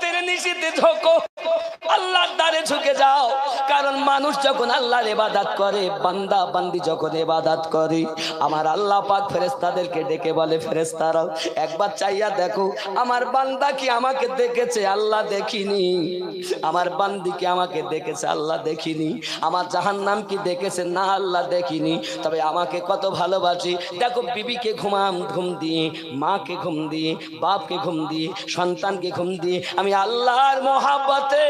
রাতের নিশিতে ঝোঁকো, আল্লাহর দ্বারে ঝুঁকে যাও। কারণ মানুষ যখন আল্লাহর ইবাদত করে, বান্দা বান্দি যখন ইবাদত করে, আমার আল্লাহ পাক ফেরেশতাদেরকে ডেকে বলে, ফেরেশতারা একবার চাইয়া দেখো আমার বান্দা কি আমাকে দেখেছে? আল্লাহ দেখিনি। আমার বান্দি কি আমাকে দেখেছে? আল্লাহ দেখিনি। আমার জাহান্নাম কি দেখেছে? না, আল্লাহ দেখিনি। তবে আমাকে কত ভালোবাসি দেখো। বিবিকে ঘুম দিয়ে, মাকে ঘুম দিয়ে, বাপকে ঘুম দিয়ে, সন্তানকে ঘুম দিয়ে আমি আল্লাহর মহাব্বতে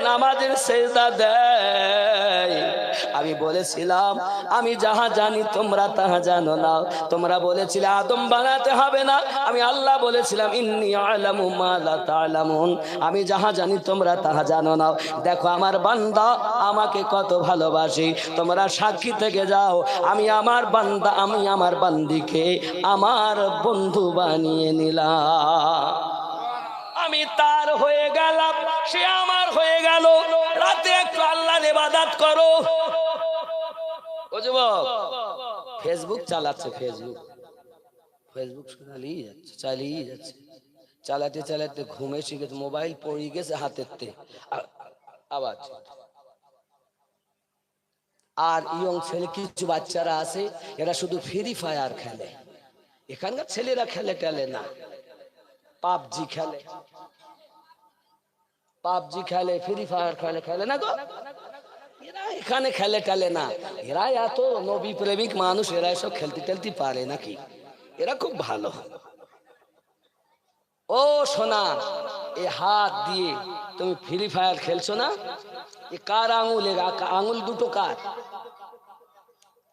নামাজের সেজদা দেই। আমি বলেছিলাম আমি যাহা জানি তোমরা তাহা জানো না। তোমরা বলেছিলে আদম বানাতে হবে না, আমি আল্লাহ বলেছিলাম ইন্নী আ'লামু মা লা তা'লামুন, আমি যাহা জানি তোমরা তাহা জানো না। দেখো আমার বান্দা আমাকে কত ভালোবাসি, তোমরা সাক্ষী থেকে যাও। আমি আমার বান্দা, আমি আমার বান্দিকে আমার বন্ধু বানিয়ে নিলাম। আমি তার হয়ে গেলাম, সে আমার হয়ে গেল। রাতে একটু আল্লাহর ইবাদত করো। ও যুবক, ফেসবুক চালাচ্ছে, ফেসবুক চালিয়ে যাচ্ছে, চালাতে চালাতে ঘুমে শিখেছে, মোবাইল পড়ে গেছে হাতেতে আবার। আর ইয়ং ছেলে কিছু বাচ্চারা আছে, এরা শুধু ফ্রি ফায়ার খেলে। এখানকার ছেলেরা খেলে টেলে না, পাবজি খেলে, ফ্রি ফায়ার খেলে না গো। এরা এখানে খেলে টেলে না, এরা এত নবী প্রেমিক মানুষ, এরা এসব খেলতে টেলতে পারে নাকি? এরা খুব ভালো। ও সোনা, এ হাত দিয়ে তুমি ফ্রি ফায়ার খেলছো না? এ কার আঙুল? আঙুল দুটো কার?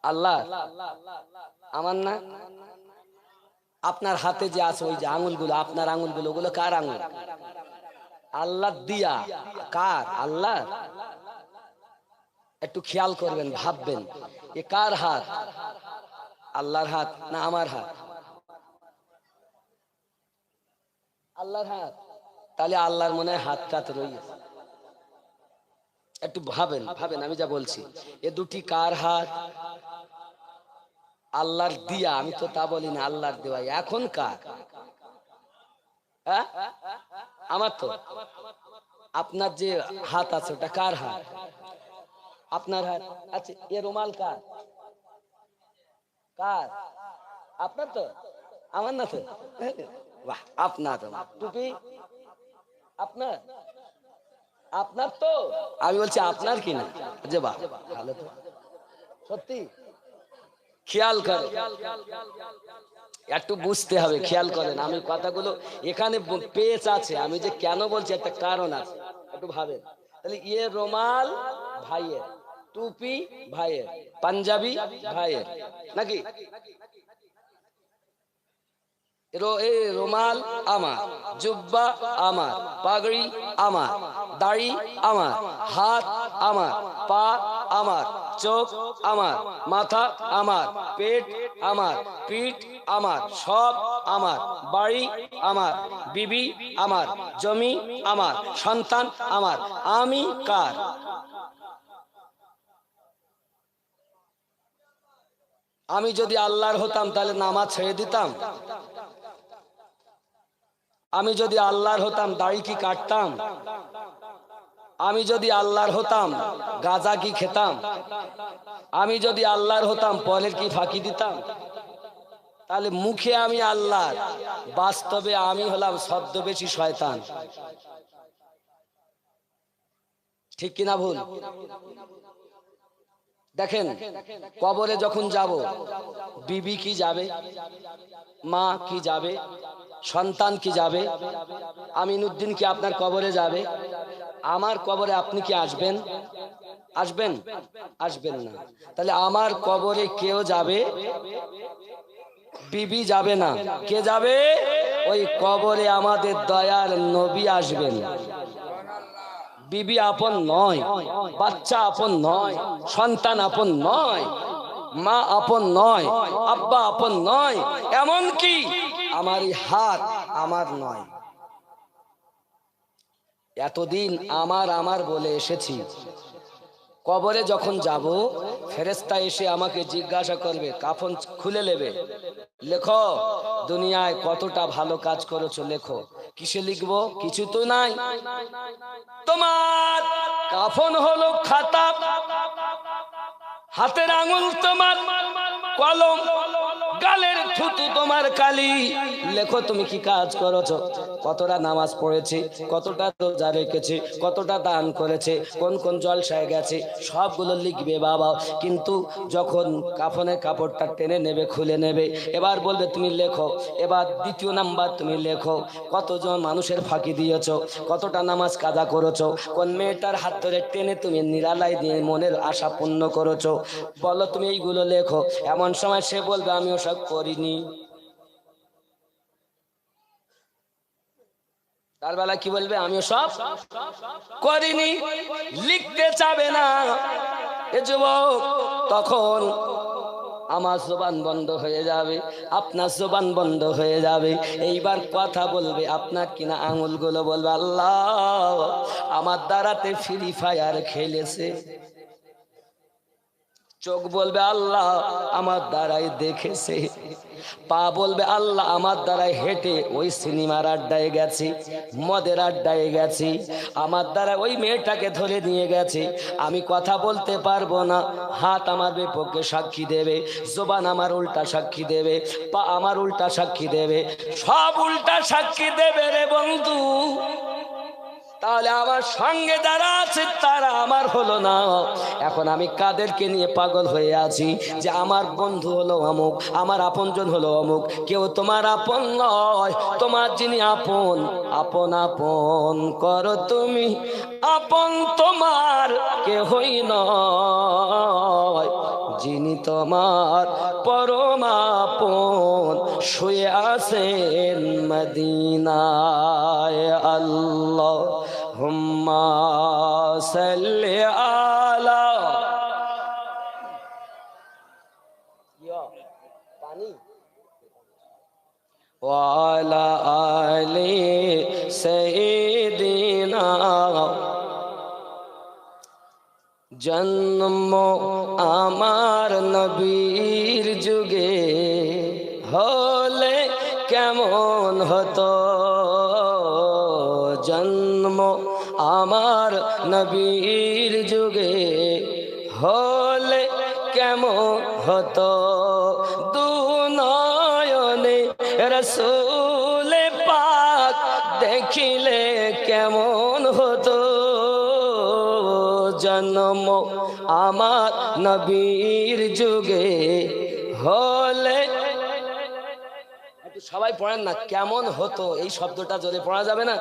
আল্লাহ। আমার না? আপনার হাতে যে আছে ওই যে আঙুলগুলো, আপনার আঙুলগুলো, ওগুলো কার আঙুল? আল্লাহ দিয়া। কার? আল্লাহ। একটু খেয়াল করবেন, ভাববেন, এ কার হাত? আল্লাহর হাত না আমার হাত? আল্লাহর হাত। তাহলে আল্লাহর মনে হয় হাতটাতে রয়েছে। একটু ভাবেন, আমি যা বলছি, এ দুটি কার হাত? আল্লাহর দিয়া। আমি তো তা বলি না, আল্লাহর দেওয়া। এখন কার? হ্যাঁ, আমার তো। আপনার যে হাত আছে ওটা কার হাত? আপনার হাত। আচ্ছা, এ রুমাল কার? কার? আপনার তো? আমার না তো? বাহ, আপনার। টুপি আপনার? আপনার তো? আমি বলছি আপনার কিনা। যে বাহ, ভালো তো, সত্যি। খেয়াল করেন, একটু বুঝতে হবে, খেয়াল করেন। আমি কথাগুলো এখানে পেচ আছে, আমি যে কেন বলছি একটা কারণ আছে, একটু ভাবেন। তাহলে ইয়ে রুমাল ভাইয়ের, টুপি ভাইয়ের, পাঞ্জাবি ভাইয়ের নাকি? রুমাল আমার, জুব্বা আমার, পাগড়ি আমার, দাড়ি আমার, হাত আমার, পা আমার, চোখ আমার, মাথা আমার, পেট আমার, পিঠ আমার, সব আমার, বাড়ি আমার, বিবি আমার, জমি আমার, সন্তান আমার। আমি কার? আমি যদি আল্লাহর হতাম তাহলে নামাজ ছেড়ে দিতাম? আমি যদি আল্লাহর হতাম দাড়ি কি কাটতাম? আমি যদি আল্লাহর হতাম গাঁজা কি খেতাম? আমি যদি আল্লাহর হতাম পরের কি ফাঁকি দিতাম? তাহলে মুখে আমি আল্লাহ, বাস্তবে আমি হলাম ছদ্মবেশী শয়তান। ঠিক কিনা ভুল? দেখেন, কবরে যখন যাব, বিবি কি যাবে, মা কি যাবে, সন্তান কি যাবে, আমিনউদ্দিন কি আপনার কবরে যাবে? আমার কবরে আপনি কি আসবেন? আসবেন? আসবেন না। তাহলে আমার কবরে কেউ যাবে, বিবি যাবে না। কে যাবে? ওই কবরে আমাদের দয়ার নবী আসবেন। বিবি আপন নয়, বাচ্চা আপন নয়, সন্তান আপন নয়, মা আপন নয়, আব্বা আপন নয়, এমন কি আমার এই হাত আমার নয়। এতদিন আমার আমার বলে এসেছি, কবরে যখন যাব ফেরেশতা এসে আমাকে জিজ্ঞাসা করবে, কাফন খুলে নেবে, লেখো দুনিয়ায় কতটা ভালো কাজ করেছো লেখো। কিসে লিখবো? কিছু তো নাই। তোমার কাফন হলো খাতা, হাতের আঙুল তোমার কলম, গালের থুতু তোমার কালি। লেখো তুমি কি কাজ করেছো, কতটা নামাজ পড়েছে, কতটা রোজা রেখেছে, কতটা দান করেছে, কোন কোন জলসায় গেছে, সবগুলো লিখবে বাবা। কিন্তু যখন কাফনের কাপড়টা টেনে নেবে, খুলে নেবে, এবার বলবে তুমি লেখো। এবার দ্বিতীয় নাম্বার তুমি লেখো কতজন মানুষের ফাঁকি দিয়েছো, কতটা নামাজ কাজা করেছো, কোন মেয়েটার হাত ধরে টেনে তুমি নিরালায় দিয়ে মনের আশা পূর্ণ করেছো, বলো তুমি এইগুলো লেখো। এমন সময় সে বলবে আমি ওসব করিনি। তার বেলা কি বলবে? আমিও সব করিনি, লিখতে চাবে না। এ যুবক, তখন আমার জবান বন্ধ হয়ে যাবে, আপনার জবান বন্ধ হয়ে যাবে। এইবার কথা বলবে আপনার কিনা আঙুলগুলো বলবে আল্লাহ আমার দ্বারাতে ফ্রি ফায়ার খেলেছে। চোখ বলবে আল্লাহ আমার দ্বারাই দেখেছে। পা বলবে আল্লাহ আমার দ্বারাই হেঁটে ওই সিনেমার আড্ডায় গেছি, মদের আড্ডায় গেছি, আমার দ্বারা ওই মেয়েটাকে ধরে নিয়ে গেছে। আমি কথা বলতে পারবো না, হাত আমার বিপক্ষে সাক্ষী দেবে, জবান আমার উল্টা সাক্ষী দেবে, পা আমার উল্টা সাক্ষী দেবে, সব উল্টা সাক্ষী দেবে রে বন্ধু। তাহলে আমার সঙ্গে যারা আছে তারা আমার হলো না। এখন আমি কাদেরকে নিয়ে পাগল হয়ে আছি যে আমার বন্ধু হলো অমুক, আমার আপনজন হলো অমুক। কেউ তোমার আপন নয়, তোমার যিনি আপন, আপন আপন করো তুমি, আপন তোমার কেহই নয়। যিনি তোমার পরম আপন শুয়ে আছেন মদিনায়। আল্লাহ হুম্মা সাল্লি আলা ওয়ালা আলি সাইয়্যিদিনা। জন্ম আমার নবীর যুগে হলে কেমন হতো, জন্ম আমার নবীর যুগে হলে কেমন হতো, দুনয়নে রাসূল পাক দেখিলে কেমন হতো, জন্ম আমার নবীর যুগে হলে। সবাই পড়েন না, কেমন হতো এই শব্দটা জোরে পড়া যাবে না?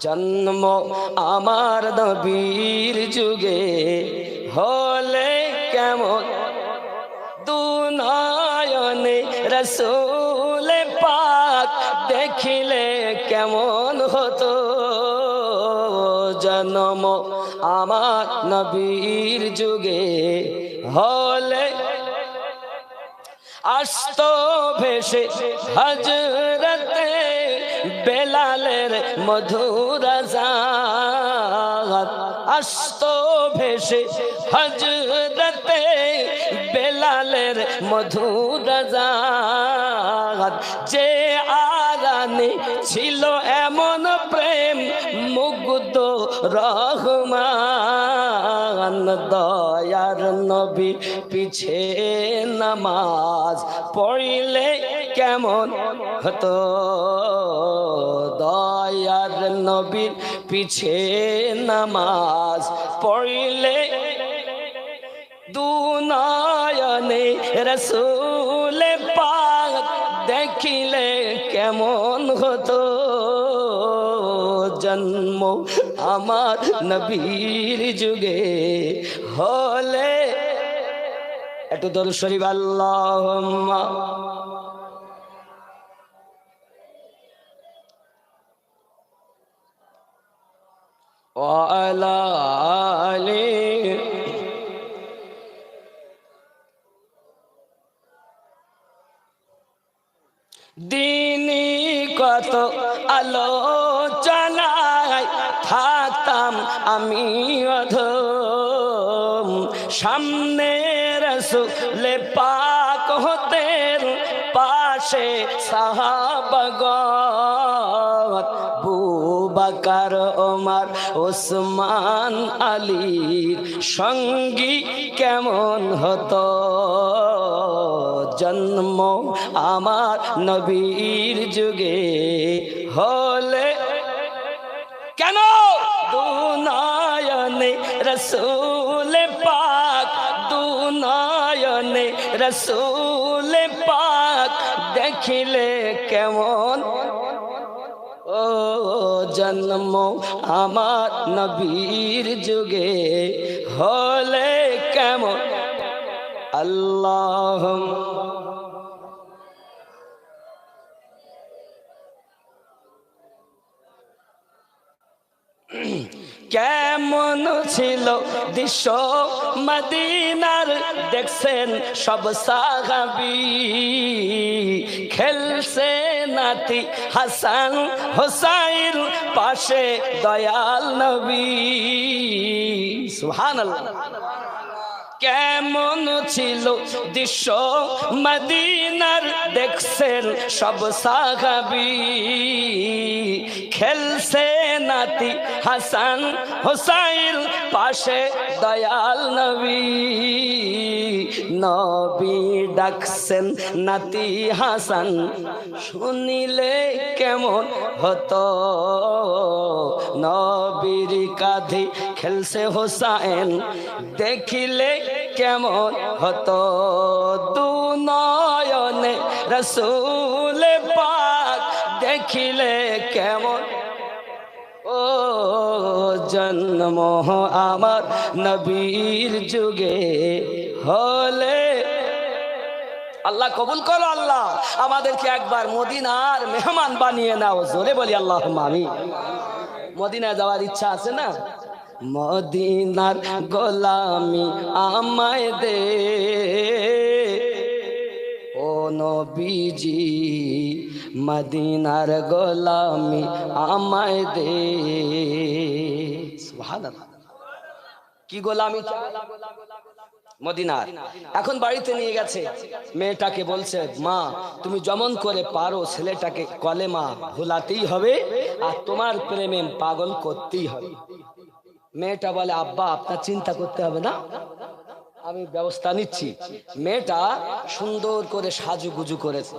জন্ম আমার নবীর যুগে হলে কেমন, দুনয়নে রাসূল পাক দেখিলে কেমন হতো, জন্ম আমার নবীর যুগে হলে। আসতো ভেসে হযরতে বেলালের মধুর আযান, আসতো ভেসে হযরতে বেলালের মধুর আযান। যে আযানে ছিল এমন প্রেম মুগ্ধ রহমান, দয়ার নবী পিছে নামাজ পড়িলে কেমন হতো, দয়ার নবীর পিছে নামাজ পড়িলে, দুনয়নে রাসূল পাক দেখিলে কেমন হতো, জন্ম আমার নবীর যুগে হলে। একটু দরুদ শরীফ আল্লাহুম্মা ওয়া আলা আলি। দিনী কত আলোচনায় থাকতাম আমি অধম, সামনে রাসূল পাক হতেন, পাশে সাহাবাগণ, বুবাকার ওমর ওসমান আলীর সঙ্গী কেমন হতো জন্ম আমার নবীর যুগে হলে কেন দুনয়নে রসূল পাক দুনয়নে রসূল পাক দেখিলে কেমন ও জন্ম আমার নবীর যুগে হলে কেমন আল্লাহ কেমন ছিল দৃশ্য মদিনার দেখছেন সব সাহাবী খেলছে নাতি হাসান হোসাইন পাশে দয়াল নবী সুবহানাল্লাহ কেমন ছিল দৃশ্য মদিনার দেখছেন সব সাহাবী খেলছে নাতি হাসান হোসাইন পাশে দয়াল নবী নবী ডাকছেন নাতি হাসান শুনিলে কেমন হতো নবীর কাঁধে খেলছে হোসাইন দেখিলে কেমন হতো দুনয়নে রসূল পাক দেখিলে কেমন ও জন্ম আমার নবীর যুগে হলে আল্লাহ কবুল করো আল্লাহ আমাদেরকে একবার মদিনার মেহমান বানিয়ে নাও জোরে বলি আল্লাহুম্মা আমিন মদিনায় যাওয়ার ইচ্ছা আছে না মদিনার গোলামি আমায় দে ও নবীজি মদিনার গোলামি আমায় দে সুবহানাল্লাহ কি গোলামি মদিনার এখন বাড়িতে নিয়ে গেছে মেয়েটাকে বলছে মা তুমি যেমন করে পারো ছেলেটাকে কলেমা ভুলাতেই হবে আর তোমার প্রেমে পাগল করতেই হবে মেয়েটা বলে আব্বা আপনার চিন্তা করতে হবে না আমি ব্যবস্থা নিচ্ছি মেয়েটা সুন্দর করে সাজুগুজু করেছে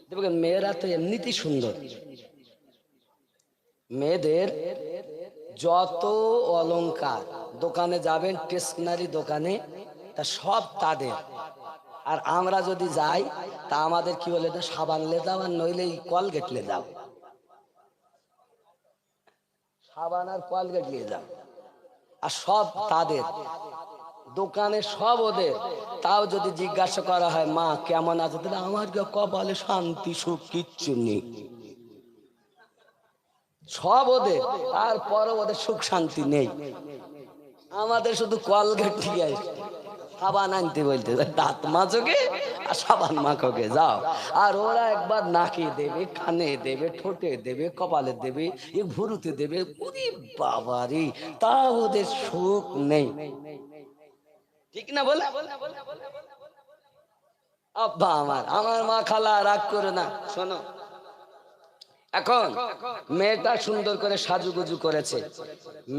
দেখবেন মেয়েরা তো এমনিতেই সুন্দর মেয়েদের যত অলংকার দোকানে যাবেন স্টেশনারি দোকানে তা সব তাদের আর আমরা যদি যাই তা আমাদের কি বলে সাবান লে দাও আর নইলে কলগেট লে দাও সাবান আর কলগেট নিয়ে যাও আর সব তাদের দোকানে সব ওদের তাও যদি জিজ্ঞাসা করা হয় মা কেমন আছে তাহলে আমার কপালে শান্তি সুখ কিচ্ছু নেই সব ওদের তারপরও ওদের সুখ শান্তি নেই আমাদের শুধু কলগেট দিয়ে সাবান আনতে বলতে দাঁত মাজোকে আর সাবান মাখোকে যাও আর ওরা একবার নাকে দেবে কানে দেবে ঠোঁটে দেবে কপালে দেবে ভুরুতে দেবে ওরে বাবারে তা ওদের সুখ নেই ঠিক না বলে আব্বা আমার মা খালা রাগ করে না শোনো এখন মেয়েটা সুন্দর করে সাজুগুজু করেছে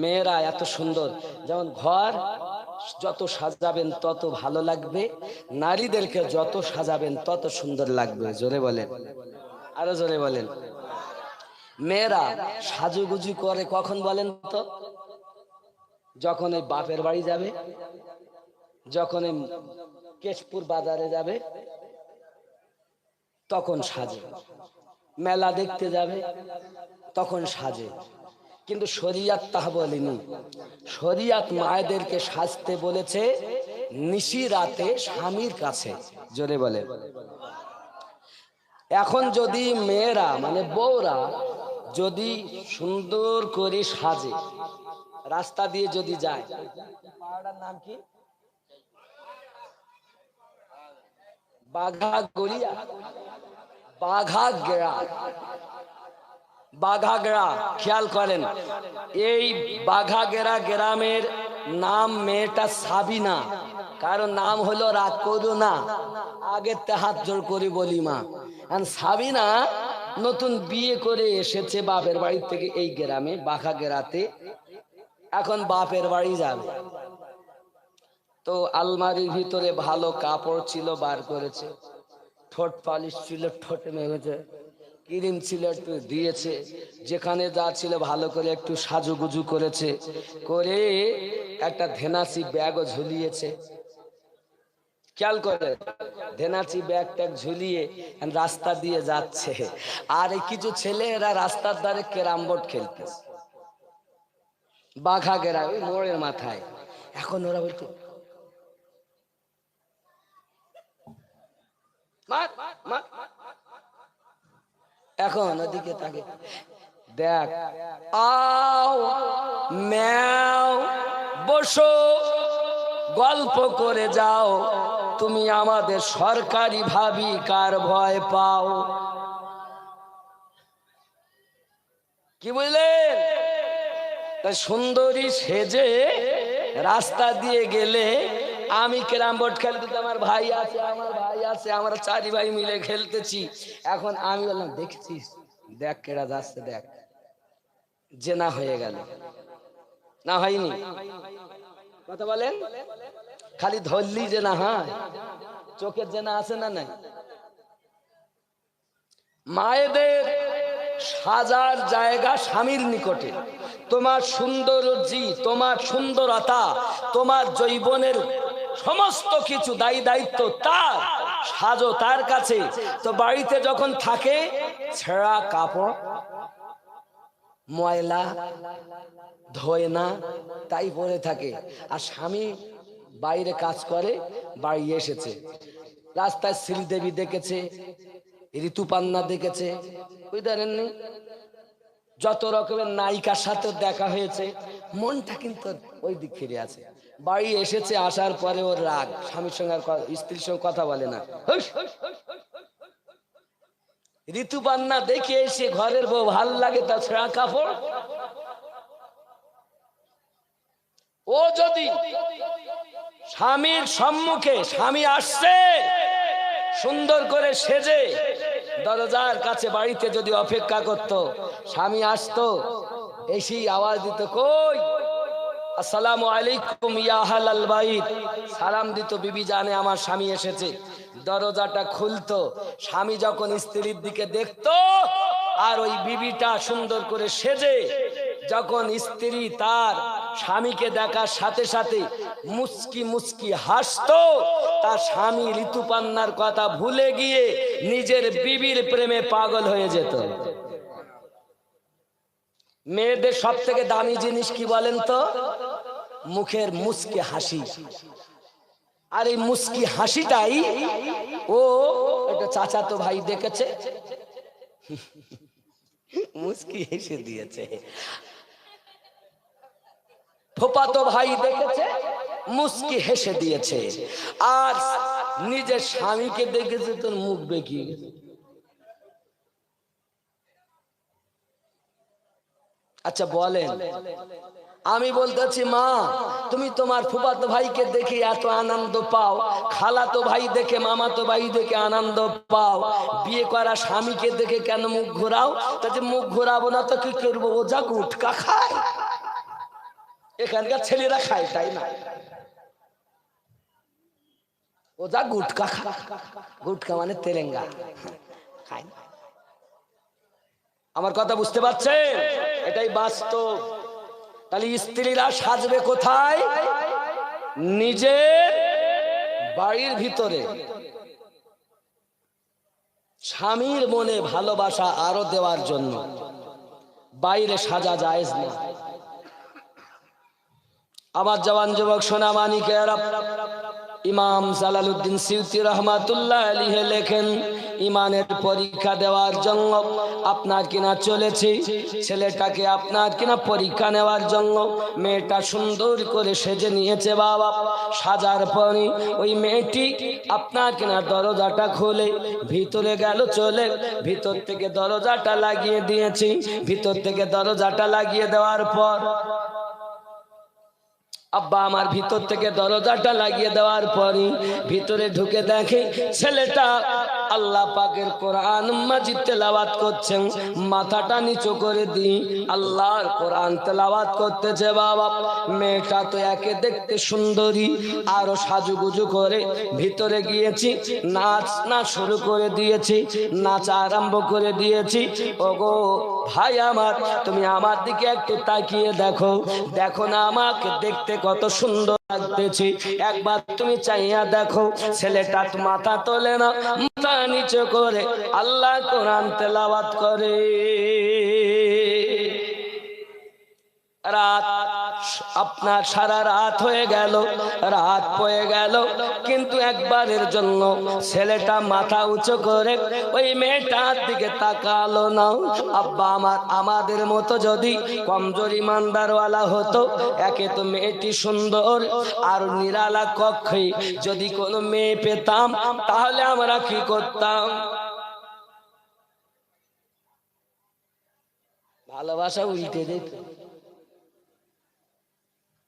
মেয়েরা এত সুন্দর যেমন ঘর যত সাজাবেন তত ভালো লাগবে নারীদেরকে যত সাজাবেন তত সুন্দর লাগবে জোরে বলেন আরো জোরে বলেন মেয়েরা সাজুগুজু করে কখন বলেন তো যখন এই বাপের বাড়ি যাবে যখন এই কেশপুর বাজারে যাবে তখন সাজে মেলা দেখতে যাবে তখন সাজে কিন্তু শরিয়াত তাহা বলেনি শরিয়াত মায়েদেরকে সাজতে বলেছে নিশি রাতে স্বামীর কাছে জোরে বলে এখন যদি মেয়েরা মানে বউরা যদি সুন্দর করে সাজে রাস্তা দিয়ে যদি যায় পাহাড়ের নাম কি বাঘাগড়িয়া বাঘাগড়া খেয়াল করেন এই বাঘাগড়া গ্রামের নাম মেয়েটা সাবিনা কারণ নাম হলো রাগ করো না আগে হাত জোর করে বলি মা সাবিনা নতুন বিয়ে করে এসেছে বাপের বাড়ি থেকে এই গ্রামে বাঘা গেরাতে, এখন বাপের বাড়ি যাবে। তো আলমারির ভিতরে ভালো কাপড় ছিল, বার করেছে। ঠোঁট পালিশ ছিল, ঠোঁটে মেখেছে। ক্রিম ছিল, একটু দিয়েছে। যেখানে যা ছিল ভালো করে একটু সাজুগুজু করেছে, করে একটা ধেনাসি ব্যাগও ঝুলিয়েছে। খেয়াল করে, ধেনাচি ব্যাগ ট্যাগ ঝুলিয়ে রাস্তা দিয়ে যাচ্ছে। আর কিছু ছেলে এরা রাস্তার ধারে ক্যারাম বোর্ড খেলতেছে, বাঘা গেরা ওই মোড়ের মাথায়। এখন ওরা বলছে এখন ওদিকে তাকে দেখ, আও ম্যাও বসো, গল্প করে যাও, তুমি আমাদের সরকারি ভাবি কার ভয় পাও। কি বুঝলেন? সুন্দরী সেজে রাস্তা দিয়ে গেলে, আমি ক্যারাম বোর্ড খেলতে, আমার ভাই আছে, আমরা চারি ভাই মিলে খেলতেছি। এখন আমি বললাম, দেখছিস, দেখ কেডা যাচ্ছে, দেখ। জেনা হয়ে গেল না, হয়নি? কথা বলেন, খালি ধরলি যে না হয়, চোখের জেনা আছে না নাই? মায়েদের সাজার জায়গা স্বামীর নিকটে। তোমার সৌন্দর্যি, তোমার সুন্দরতা, তোমার যৌবনের সমস্ত কিছু দায়ী দায়িত্ব তার, সাজো তার কাছে। তো বাড়িতে যখন থাকে, ছেঁড়া কাপড়, ময়লা, ধোয় না, তাই পরে থাকে। আর স্বামী বাইরে কাজ করে, বাড়ি এসেছে, রাস্তায় শ্রীদেবী দেখেছে, ঋতুপান্না দেখেছে, বুঝলেননি, যত রকমের নায়িকার সাথে দেখা হয়েছে, মনটা কিন্তু ওই দিক ফিরে আছে। বাড়ি এসেছে, আসার পরে ওর রাগ, স্বামীর সঙ্গে স্ত্রীর সঙ্গে কথা বলে না। ঋতুপান্না দেখে এসে ঘরের বউ ভাল লাগে, তার ছেঁড়া কাপড়। ও যদি স্বামীর সম্মুখে, স্বামী আসছে সুন্দর করে সেজে দরজার কাছে বাড়িতে যদি অপেক্ষা করত, স্বামী আসতো, এসেই আওয়াজ দিত, কই, আসসালামু আলাইকুম ইয়া আহলাল বাইত, সালাম দিত, বিবি জানে আমার স্বামী এসেছে। দরজাটা খুলতো, স্বামী যখন স্ত্রীর দিকে দেখতো, আর ওই বিবিটা সুন্দর করে সেজে যখন স্ত্রী তার স্বামীকে দেখার সাথে সাথে মুচকি মুচকি হাসতো, তার স্বামী ঋতুপান্নার কথা ভুলে গিয়ে নিজের বিবির প্রেমে পাগল হয়ে যেত। মেয়েদের সব থেকে দামি জিনিস কি বলেন তো? মুখের মুচকি হাসি। আর এই মুচকি হাসিটাই ও একটা চাচাতো ভাই দেখেছে, মুচকি হেসে দিয়েছে। ফুফাতো ভাই দেখেছে, মুচকি হেসে দিয়েছে। আর নিজের স্বামীকে দেখেছে, তোর মুখ বেঁকিয়ে গেছে। আচ্ছা বলেন, আমি বলতেছি মা, তুমি তোমার ফুফাতো ভাইকে দেখে এত আনন্দ পাও, খালাতো ভাই দেখে, মামাতো ভাই দেখে আনন্দ পাও, বিয়ে করা স্বামীকে দেখে কেন মুখ ঘোরাও? তাতে মুখ ঘোরাবো না তো কি করবো? ও যা গুটকা খায়, এখানকার ছেলেরা খায়, তাই না? ও যা গুটকা খায়, গুটকা মানে তেলেঙ্গা খায়। আমার কথা বুঝতে পারছেন? এটাই বাস্তব। তাহলে স্ত্রীরা সাজবে কোথায়? নিজের বাড়ির ভিতরে। স্বামীর মনে ভালোবাসা আরো দেওয়ার জন্য বাইরে সাজা জায়েজ না। আবার জওয়ান যুবক সোনা মানিকেরা, ইমাম জালালউদ্দিন সিউতি রহমাতুল্লাহ আলাইহি লেখেন, ইমানের পরীক্ষা দেওয়ার জন্য আপনার কিনা চলেছে, ছেলেটাকে আপনার কিনা পরীক্ষা নেওয়ার জন্য মেয়েটা সুন্দর করে সেজে নিয়েছে। বাবা সাজার পরে ওই মেয়েটি আপনার কিনা দরজাটা খুলে ভিতরে গেল, চলে ভিতর থেকে দরজাটা লাগিয়ে দিয়েছি। ভিতর থেকে দরজাটা লাগিয়ে দেওয়ার পর আব্বা আমার ভিতর থেকে দরজাটা লাগিয়ে দেওয়ার পরই ভিতরে ঢুকে দেখে ছেলেটা আল্লাহ পাকের কোরআন মাজিদ তেলাওয়াত করছেন, মাথাটা নিচু করে দিই, আল্লাহর কোরআন তেলাওয়াত করতেছে। বাবা মেয়েটা তো একে দেখতে সুন্দরী, আরো সাজুগুজু করে ভিতরে গিয়েছি, নাচ শুরু করে দিয়েছি, নাচ আরম্ভ করে দিয়েছি। ওগো ভাই আমার, তুমি আমার দিকে একটু তাকিয়ে দেখো, দেখো না আমাকে দেখতে কত সুন্দর লাগতেছে, একবার তুমি চাইয়া দেখো। ছেলেটা মাথা তোলে না, মাথা নিচু করে আল্লাহ কোরআন তেলাওয়াত করে। রাত আপনার সারা রাত হয়ে গেল, রাত হয়ে গেল, কিন্তু একবারের জন্য ছেলেটা মাথা উঁচু করে ওই মেয়েটার দিকে তাকালো না। আব্বা আমার আমাদের মতো যদি কমজোর ইমানদারওয়ালা হতো, একে তো মেয়েটি সুন্দর, আর নিরালা কক্ষে যদি কোনো মেয়ে পেতাম, তাহলে আমরা কি করতাম? ভালোবাসা উল্টে যেত।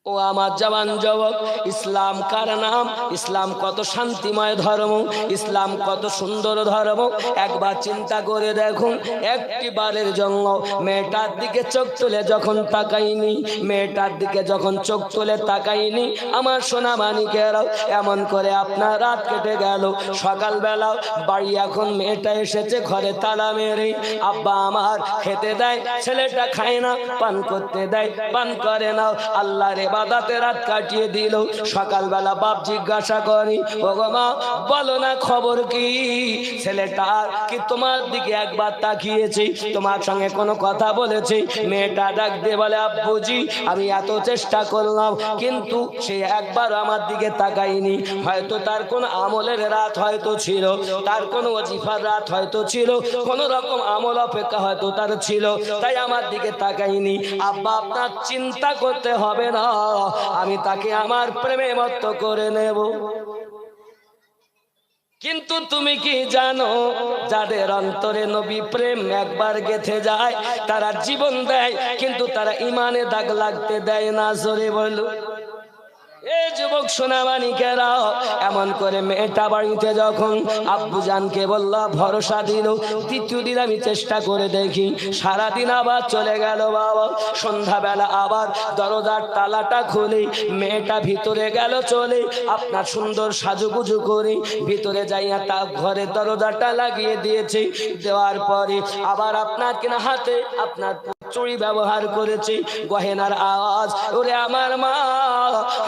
ও আমার জওয়ান যুবক, ইসলাম কার নাম? ইসলাম কত শান্তিময় ধর্ম, ইসলাম কত সুন্দর ধর্ম। একবার চিন্তা করে দেখুন, একটিবারের জন্য মেয়েটার দিকে চোখ তুলে যখন তাকাইনি, মেয়েটার দিকে যখন চোখ তুলে তাকাইনি, আমার সোনা মানিকেরাও, এমন করে আপনার রাত কেটে গেল। সকালবেলা বাড়ি এখন মেয়েটা এসেছে, ঘরে তালা মেরে, আব্বা আমার খেতে দেয়, ছেলেটা খায় না, পান করতে দেয়, পান করে না, আল্লাহর ইবাদতে রাত কাটিয়ে দিল। সকালবেলা বাপ জিজ্ঞাসা করি, ওগো মা বলো না খবর কি? ছেলেটা কি তোমার দিকে একবার তাকিয়েছে, তোমার সঙ্গে কোনো কথা বলেছে? মেয়েটা ডাক দিয়ে বলে, আব্বুজি আমি এত চেষ্টা করলাম, কিন্তু সে একবার আমার দিকে তাকায়নি। হয়তো তার কোনো আমলের রাত হয়তো ছিল, তার কোনো ওজিফার রাত হয়তো ছিল, কোন রকম আমল অপেক্ষা হয়তো তার ছিল, তাই আমার দিকে তাকায়নি। আব্বা আপনার চিন্তা করতে হবে না, আমি তাকে আমার প্রেমে মত্ত করে নেব। কিন্তু তুমি কি জানো, যাদের অন্তরে নবী প্রেম একবার গেঁথে যায়, তারা জীবন দেয়, কিন্তু তারা ইমানে দাগ লাগতে দেয় না। জোরে বলো। এই যুবক সোনামানিকেরা, এমন করে মেয়েটা বাড়িতে যখন আব্বু জানকে বললা, ভরসা দিল, দ্বিতীয় দিন আমি চেষ্টা করে দেখি, সারাদিন আবার চলে গেল। বাবা সন্ধ্যাবেলা আবার দরজার তালাটা খুলে মেয়েটা ভিতরে গেল চলে, আপনার সুন্দর সাজুগুজু করে ভিতরে যাইয়া তা ঘরে দরজাটা লাগিয়ে দিয়েছে। দেওয়ার পরে আবার আপনার কিনা হাতে আপনার চুড়ি ব্যবহার করেছে, গহেনার আওয়াজ। ওরে আমার মা,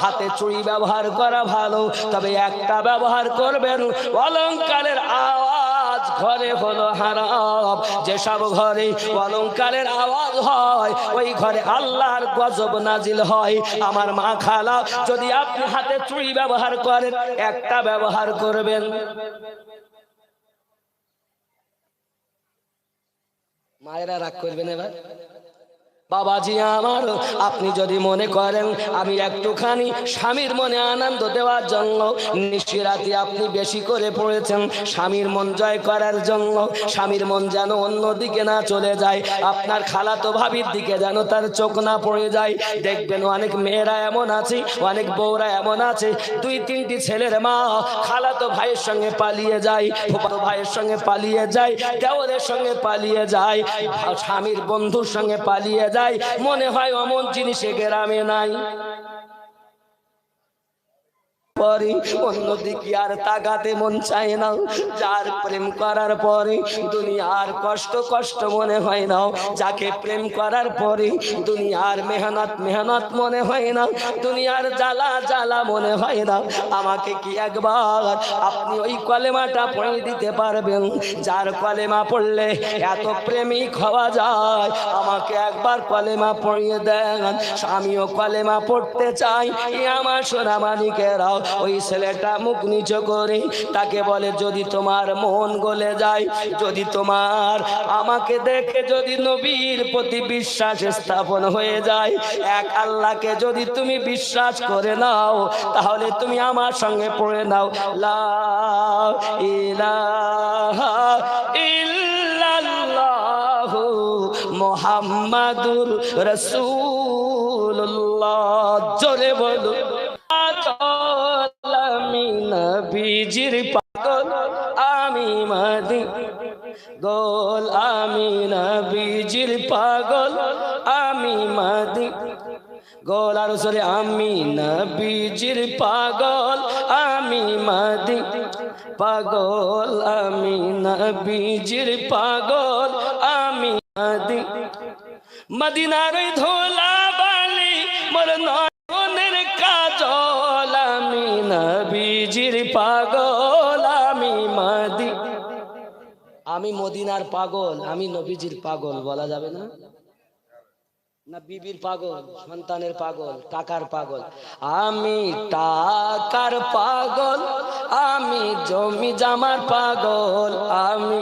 হাতে চুড়ি ব্যবহার করা ভালো, তবে একটা ব্যবহার করবেন, অলংকারের আওয়াজ ঘরে হলো হারাম। যেসব ঘরে অলংকারের আওয়াজ হয়, ওই ঘরে আল্লাহর গজব নাজিল হয়। আমার মা খালা, যদি আপনি হাতে চুড়ি ব্যবহার করেন, একটা ব্যবহার করবেন। মায়েরা রাগ করবেন এবার। বাবাজি আমার, আপনি যদি মনে করেন আমি একটুখানি স্বামীর মনে আনন্দ দেওয়ার জন্য নিশিরাতে আপনি বেশি করে পড়েছেন, স্বামীর মন জয় করার জন্য, স্বামীর মন যেন অন্যদিকে না চলে যায়, আপনার খালাতো ভাবির দিকে যেন তার চোখ না পড়ে যায়। দেখবেন অনেক মেয়েরা এমন আছে, অনেক বউরা এমন আছে, দুই তিনটি ছেলের মা খালাতো ভাইয়ের সঙ্গে পালিয়ে যায়, ফুফাতো ভাইয়ের সঙ্গে পালিয়ে যায়, দেওরের সঙ্গে পালিয়ে যায়, স্বামীর বন্ধুর সঙ্গে পালিয়ে যায়। মনে হয় অমন জিনিস গ্রামে নাই। পরে অন্যদিকে আর তাকাতে মন চায় না। যার প্রেম করার পরে দুনিয়ার কষ্ট কষ্ট মনে হয় না, যাকে প্রেম করার পরে দুনিয়ার মেহনত মনে হয় না, দুনিয়ার জ্বালা জ্বালা মনে হয় না। আমাকে কি একবার আপনি ওই কলেমাটা পড়ে দিতে পারবেন, যার কলেমা পড়লে এত প্রেমিক হওয়া যায়? আমাকে একবার কলেমা পড়িয়ে দেন, আমিও কলেমা পড়তে চাই। আমার সোনা মানিকেরাও, ওই ছেলেটা মুখ নিচু করে তাকে বলে, যদি তোমার মন গলে যায়, যদি তোমার আমাকে দেখে যদি নবীর প্রতি বিশ্বাস স্থাপন হয়ে যায়, এক আল্লাহকে যদি তুমি বিশ্বাস করে নাও, তাহলে তুমি আমার সঙ্গে পড়ে নাও, লা ইলাহা ইল্লাল্লাহু মুহাম্মাদুর রাসূলুল্লাহ। জোরে বলো। আমি নবীজির পাগল, আমি গোল আর সরে আমি নবীজির পাগল আমি মাদি পাগল আমি নবীজির পাগল আমি মাদি মদিনার ওই ধোলা বালি মোর নয়নের কাজল আমি নবীজির পাগল আমি মাদি আমি মদিনার পাগল আমি নবীজির পাগল বলা যাবে না না বিবির পাগল সন্তানের পাগল টাকার পাগল আমি টাকার পাগল আমি জমি জামার পাগল আমি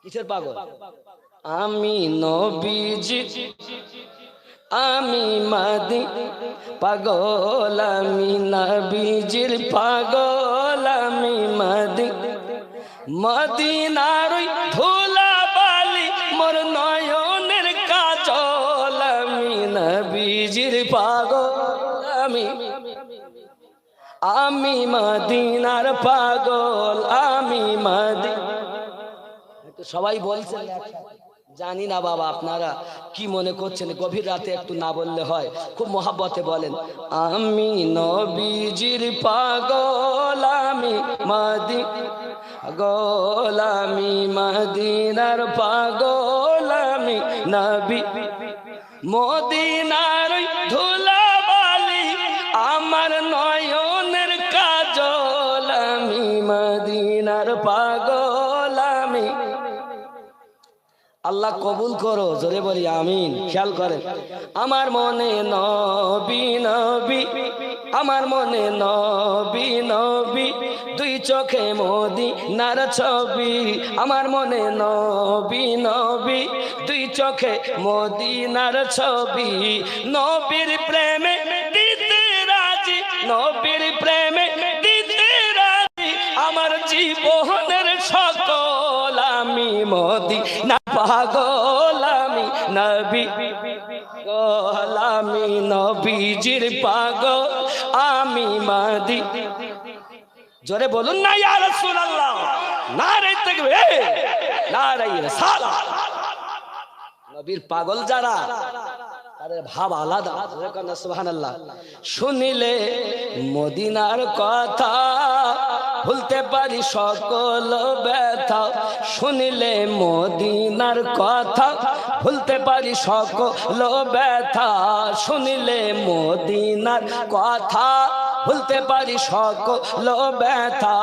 কিসের পাগল আমি নবীজি আমি মাদি পাগল আমি নবীজির পাগল আমি মাদি মদিনার ধুলা বালি মোর নয়নের কাজল আমি নবীজির পাগল আমি মদিনার পাগল আমি মাদি সবাই বলছেন জানি না বাবা আপনারা কি মনে করছেন গভীর রাতে একটু না বললে হয় খুব মহাব্বতে বলেন আমি নবীজির পাগল আমি মাদি পাগল আমি মদিনার পাগল আমি নবী মদিনার ধুলা বালি আমার নয়নের কাজল আমি মদিনার পাগল আমি আল্লাহ কবুল করো জোরে বলি আমিন খেয়াল করেন আমার মনে নবী নবী আমার মনে নবী নবী দুই চোখে মদিনার ছবি আমার মনে নবী নবী দুই চোখে মদিনার ছবি নবীর প্রেমে দিতে রাজি নবীর প্রেমে দিতে রাজি আমার জীবনের সকল আমি মদিনা পাগল আমি নবী পাগল আমি নবীজির পাগল আমি মাদি জোরে বলুন না ইয়া রাসূলুল্লাহ নারে তাকবীর নারে রিসালাত নবীর পাগল যারা তাদের ভাব আলাদা সুবহানাল্লাহ শুনিলে মদিনার কথা ভুলতে পারি সকল ব্যথা শুনিলে মদিনার কথা ভুলতে পারি সকল ব্যথা শুনিলে মদিনার কথা ভুলতে পারি সকল ব্যথা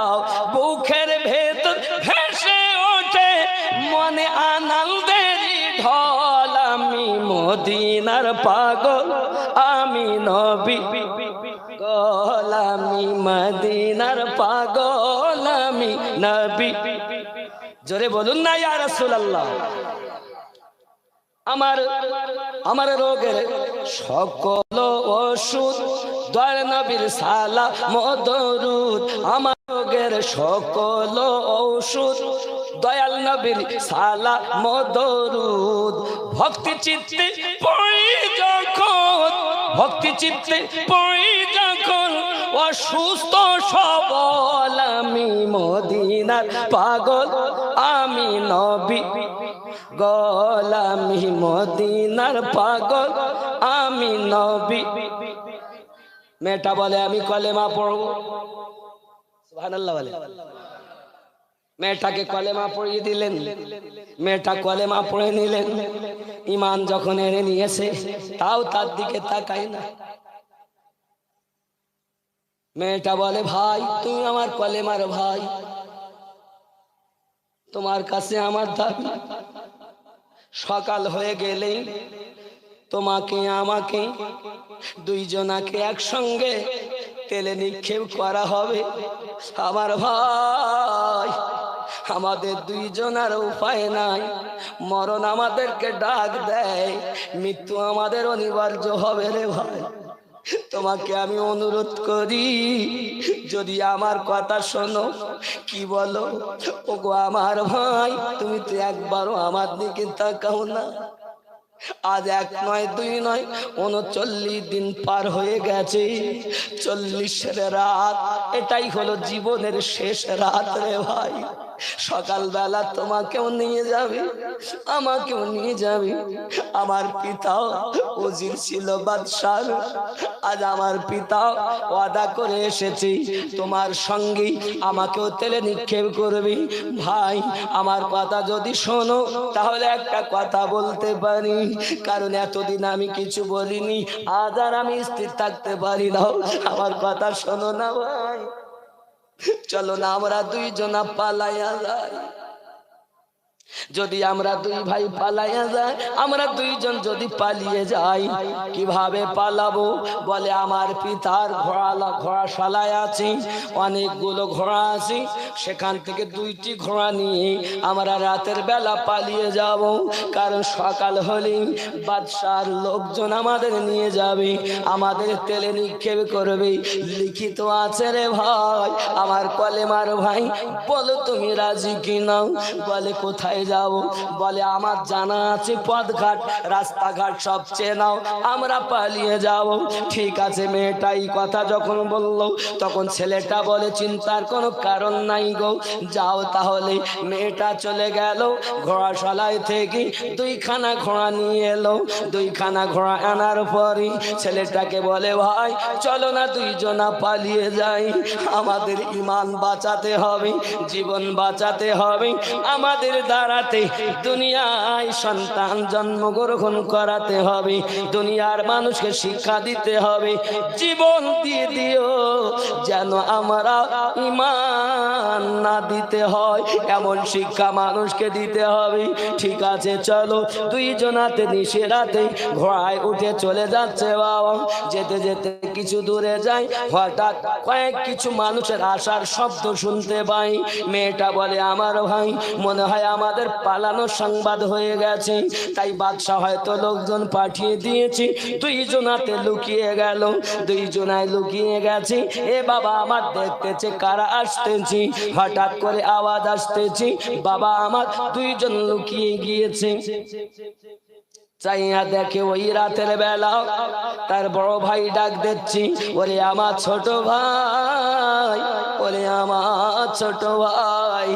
বুকের ভেতর ভেসে ওঠে মনে আনন্দের ঢল আমি মদিনার পাগল আমি নবী পাগল আমি মদিনার পাগল আমি নবী জোরে বলুন না ইয়া রাসূলুল্লাহ আমার রোগের সকল ওষুধ দয়াল নবীর সালাম দরুদ আমার রোগের সকল ঔষধ দয়াল নবীর সালাম দরুদ ভক্তি চিত্তে পড়ি যখন ভক্তি চিত্তে পড়ি যখন অসুস্থ সবল আমি মদিনার পাগল আমি নবী পাগল আমি মদিনার পাগল আমি নবী মেয়েটা বলে আমি কলেমা পড়বো সুবহানাল্লাহ বলে মেয়েটাকে কলেমা পড়িয়ে দিলেন মেয়েটা কলেমা পড়ে নিলেন ঈমান যখন এনে নিয়েছে তাও তার দিকে তাকায় না মেয়েটা বলে ভাই তুমি আমার কলেমার ভাই তোমার কাছে আমার দাবি সকাল হয়ে গেলেই তোমাকে আমাকে দুইজনাকে একসঙ্গে তেলে নিক্ষেপ করা হবে আমার ভাই আমাদের দুইজনের উপায় নাই মরণ আমাদেরকে ডাক দেয় মৃত্যু আমাদের অনিবার্য হবে রে ভাই তোমাকে আমি অনুরোধ করি যদি আমার কথা শোনো কি বলো ওগো আমার ভাই তুমি তো একবারও আমার দিকে তাকাও না আজ এক নয় দুই নয় 39 দিন পার হয়ে গেছে 40 রাত এটাই হলো জীবনের শেষ রাত রে ভাই সকালবেলা তোমাকেও নিয়ে যাবে, আমাকেও নিয়ে যাবে। আমার পিতা উজির ছিল বাদশাহ, আজ আমার পিতা ওয়াদা করে এসেছি তোমার সঙ্গে আমাকেও তেলে নিক্ষেপ করবে। ভাই আমার কথা যদি শোনো তাহলে একটা কথা বলতে পারি, কারণ এতদিন আমি কিছু বলিনি, আজ আর আমি স্থির থাকতে পারি না। আমার কথা শোনো না ভাই, চলো না আমরা দুইজনা পালাইয়া যাই। যদি আমরা দুই ভাই পালাইয়া যাই, আমরা দুইজন যদি পালিয়ে যাই, কিভাবে পালাবো? বলে আমার পিতার ঘোড়াশালায় আছে, অনেকগুলো ঘোড়া আছে, সেখান থেকে দুইটি ঘোড়া নিয়ে আমরা রাতের বেলা পালিয়ে যাব। কারণ সকাল হলে বাদশার লোকজন আমাদের নিয়ে যাবে, আমাদের তেলে নিক্ষেপ করবে। লিখিত আছে রে ভাই, আমার কলেমার ভাই, বলো তুমি রাজি কিনা? বলে কোথায় যাব? বলে আমার জানা আছে পথঘাট রাস্তাঘাট সব চেনাও, আমরা পালিয়ে যাব। ঠিক আছে। মেয়েটাই কথা যখন বলল তখন ছেলেটা বলে চিন্তার কোনো কারণ নাই গো, যাও তাহলে। মেয়েটা চলে গেল, ঘোড়াশালায় থেকে দুইখানা ঘোড়া নিয়ে এলো। দুইখানা ঘোড়া আনার পরই ছেলেটাকে বলে ভাই চলো না দুইজনা পালিয়ে যাই, আমাদের ঈমান বাঁচাতে হবে, জীবন বাঁচাতে হবে, আমাদের দ্বারাতে দুনিয়ায় সন্তান জন্মগ্রহণ করাতে হবে, দুনিয়ার মানুষকে শিক্ষা দিতে হবে। জীবন দিয়ে দিও যেন আমরা ঈমান না দিতে হয় এমন শিক্ষা মানুষকে দিতে হবে। ঠিক আছে চলো। দুইজনাতে নিশিরাতে ঘোড়ায় উঠে চলে যাচ্ছে বাবা। যেতে যেতে কিছু দূরে যায়, হঠাৎ কয়েক কিছু মানুষের আসার শব্দ শুনতে পাই। মেয়েটা বলে আমার ভাই মনে হয় আমাদের পালানোর সংবাদ হয়ে গেছে, তাই বাদশাহ হয়তো লোকজন পাঠিয়ে দিয়েছে, দুইজনাতে লুকিয়ে গেল। দুইজনায় লুকিয়ে গেছে। এ বাবা আমার দেখতেছে কারা আসতেছি, হঠাৎ করে আওয়াজ আসতেছি, বাবা আমার দুইজন লুকিয়ে গিয়েছে। চাইয়া দেখে ওই রাতের বেলা তার বড় ভাই ডাক দিচ্ছি, ওরে আমার ছোট ভাই, ওরে আমার ছোট ভাই,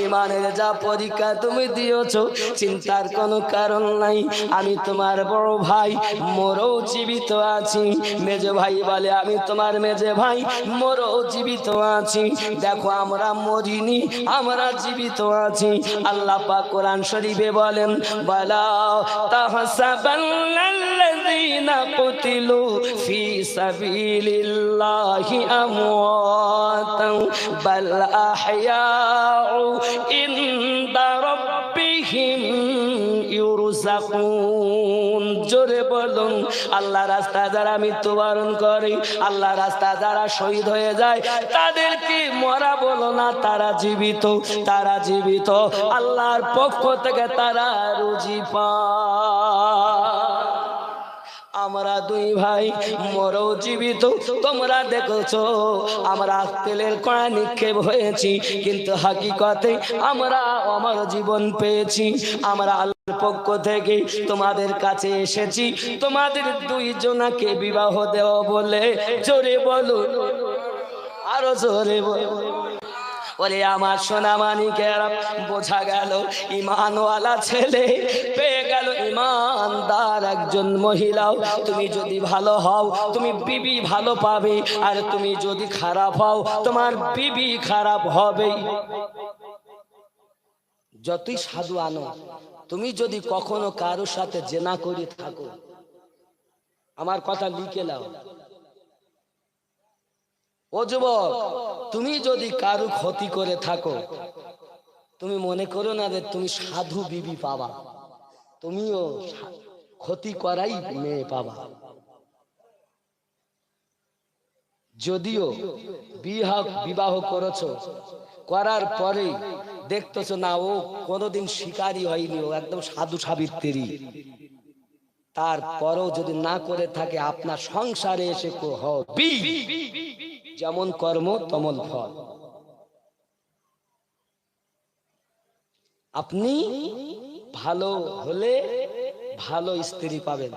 ঈমানের যা পরীক্ষা তুমি দিয়েছো চিন্তার কোনো কারণ নাই, আমি তোমার বড় ভাই, মোরও জীবিত আছি। মেজে ভাই বলে আমি তোমার মেজে ভাই, মোরও জীবিত আছি। দেখো আমরা মরিনি, আমরা জীবিত আছি। আল্লাহ পাক কোরআন শরীফে বলেন বালা তাহসাবান্নাল্লাযীনা কুতিলু ফি সাবিলিল্লাহি আমওয়াতান বাল আহইয়াউ ইনদা রাব্বিহিম ইউরযাকুন। জোরে বলুন আল্লাহ রাস্তা যারা মৃত্যুবরণ করে, আল্লাহ রাস্তা যারা শহীদ হয়ে যায়, তাদেরকে মরা বলো না, তারা জীবিত, তারা জীবিত। আল্লাহর পক্ষ থেকে তারা রুজি পায়। আমরা দুই ভাই মরও জীবিত, তোমরা দেখেছো আমরা তেলের কড়া নিক্ষেপ হয়েছি, কিন্তু হাকিকতে আমরা আমার জীবন পেয়েছি। আমরা আল্লাহর পক্ষ থেকে তোমাদের কাছে এসেছি তোমাদের দুইজনাকে বিবাহ দেওয়া বলে। জোরে বলুন, আরো জোরে বলুন। ওরে আমার সোনা মানিকেরা, বোঝা গেল ঈমানওয়ালা ছেলে পেয়ে গেল ঈমানদার একজন মহিলাও। তুমি যদি ভালো হও তুমি বিবি ভালো পাবে, আর তুমি যদি খারাপ হও তোমার বিবি খারাপ হবেই। যতই সাধু আনো, তুমি যদি কখনো কারোর সাথে জেনা করে থাকো, আমার কথা লিখে নাও, ও যুবক, তুমি যদি কারো ক্ষতি করে থাকো, তুমি মনে করো না যে তুমি সাধু বিবি পাবা, তুমিও ক্ষতি করাই মেয়ে পাবা। যদিও বিবাহ করেছো, করার পরে দেখতেছো না ও কোনোদিন শিকারী হয়নি, ও একদম সাধু সাবিত্রী, তারপরেও যদি না করে থাকে আপনার সংসারে এসে হবে যেমন কর্ম তেমন ফল। আপনি ভালো হলে ভালো স্ত্রী পাবেন,